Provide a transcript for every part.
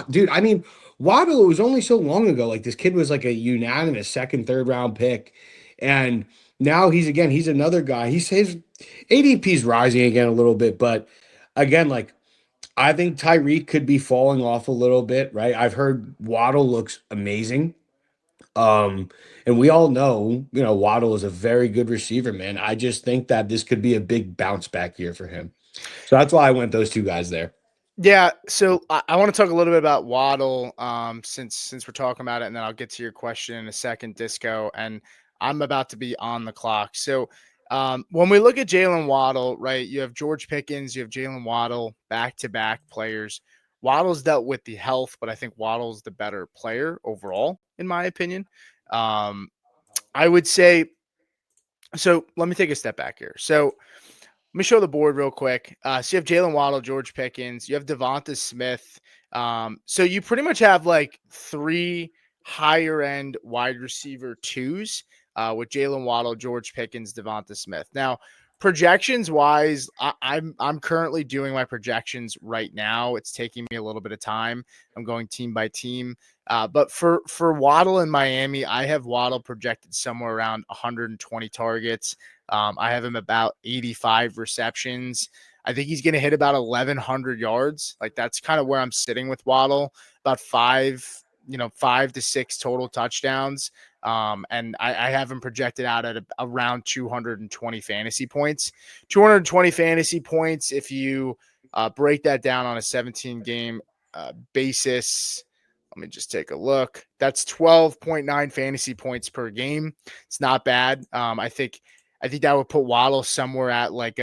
Dude, I mean, Waddle, it was only so long ago. Like this kid was like a unanimous second, third round pick. And now he's another guy. His ADP's rising again a little bit, but again, like I think Tyreek could be falling off a little bit, right? I've heard Waddle looks amazing. Um, and we all know, Waddle is a very good receiver, man. I just think that this could be a big bounce back year for him. So that's why I went those two guys there. Yeah, so I want to talk a little bit about Waddle, since we're talking about it, and then I'll get to your question in a second, Disco. And I'm about to be on the clock. So, when we look at Jaylen Waddle, right, you have George Pickens, you have Jaylen Waddle, back to back players. Waddle's dealt with the health, but I think Waddle's the better player overall, in my opinion. Um, I would say so. Let me take a step back here. So, let me show the board real quick. So you have Jaylen Waddle, George Pickens, you have Devonta Smith. So you pretty much have like three higher end wide receiver twos with Jaylen Waddle, George Pickens, Devonta Smith. Now, projections wise, I'm currently doing my projections right now. It's taking me a little bit of time. I'm going team by team. But for Waddle in Miami, I have Waddle projected somewhere around 120 targets. I have him about 85 receptions. I think he's going to hit about 1,100 yards. Like that's kind of where I'm sitting with Waddle. About 5 to 6 total touchdowns. And I have him projected out at around 220 fantasy points. 220 fantasy points. If you break that down on a 17 game basis, let me just take a look. That's 12.9 fantasy points per game. It's not bad. I think that would put Waddle somewhere at like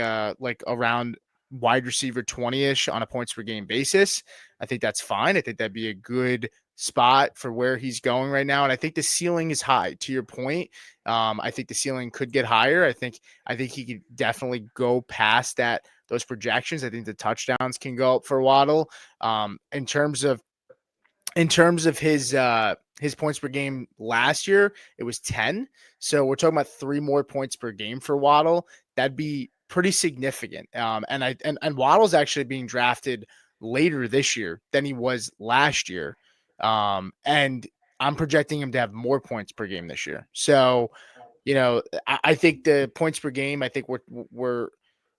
around wide receiver 20-ish on a points per game basis. I think that's fine. I think that'd be a good spot for where he's going right now. And I think the ceiling is high. To your point, I think the ceiling could get higher. I think he could definitely go past those projections. I think the touchdowns can go up for Waddle. In terms of his points per game last year, it was 10. So we're talking about 3 more points per game for Waddle. That'd be pretty significant. And Waddle's actually being drafted later this year than he was last year. And I'm projecting him to have more points per game this year. So, I think the points per game, I think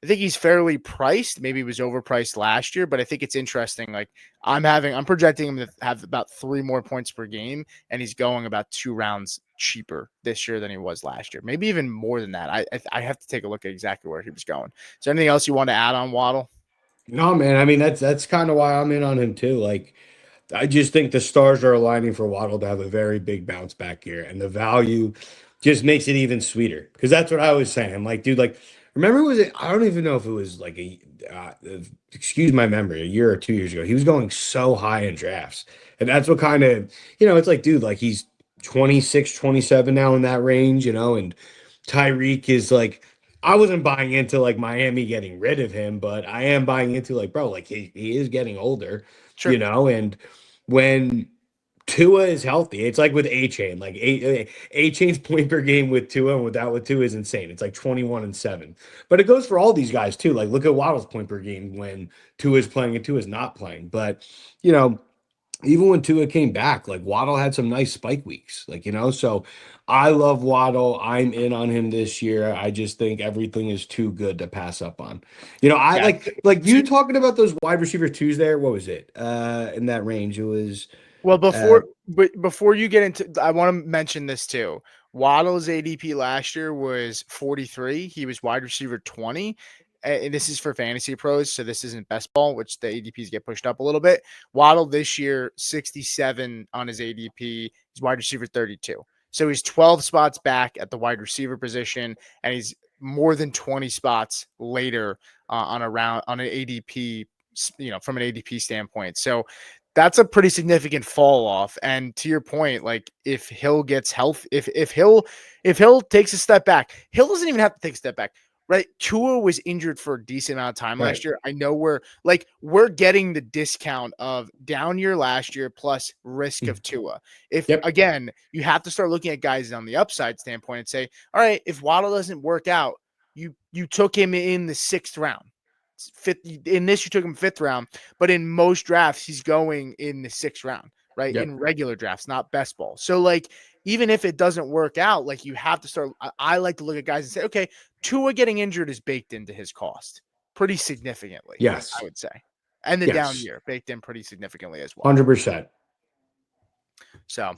he's fairly priced. Maybe he was overpriced last year, but I think it's interesting. Like I'm projecting him to have about 3 more points per game, and he's going about 2 rounds cheaper this year than he was last year. Maybe even more than that. I have to take a look at exactly where he was going. Is there anything else you want to add on Waddle? No, man. I mean, that's kind of why I'm in on him too. Like, I just think the stars are aligning for Waddle to have a very big bounce back year, and the value just makes it even sweeter. Because that's what I was saying. I'm like, dude, like, remember was it? I don't even know if it was like excuse my memory, a year or 2 years ago. He was going so high in drafts, and that's what kind of it's like, dude, like he's 26, 27 now in that range, and Tyreek is like. I wasn't buying into like Miami getting rid of him, but I am buying into like, bro, like he is getting older, Sure. and when Tua is healthy, it's like with A Chain, like A Chain's point per game with Tua and without with Tua is insane. It's like 21 and 7. But it goes for all these guys too. Like look at Waddle's point per game when Tua is playing and Tua is not playing. But you know, even when Tua came back, like Waddle had some nice spike weeks, so I love Waddle. I'm in on him this year. I just think everything is too good to pass up on. I Yeah. like you talking about those wide receiver twos there. What was it? In that range, it was Well, uh before you get into, I want to mention this too. Waddle's ADP last year was 43. He was wide receiver 20. And this is for fantasy pros, so this isn't best ball, which the ADPs get pushed up a little bit. Waddle this year, 67 on his ADP. He's wide receiver 32. So he's 12 spots back at the wide receiver position, and he's more than 20 spots later on an ADP, from an ADP standpoint. So that's a pretty significant fall off. And to your point, like if Hill gets health, if Hill takes a step back, Hill doesn't even have to take a step back. Right. Tua was injured for a decent amount of time last right. year. I know we're getting the discount of down year last year plus risk of Tua. If Yep. again, you have to start looking at guys on the upside standpoint and say, all right, if Waddle doesn't work out, you took him in the 6th round. fifth. In this, you took him 5th round, but in most drafts, he's going in the 6th round, right? Yep. In regular drafts, not best ball. So like, even if it doesn't work out, like you have to start. I like to look at guys and say, okay, Tua getting injured is baked into his cost pretty significantly. Yes. I would say, and the down Yes. year baked in pretty significantly as well. 100%. So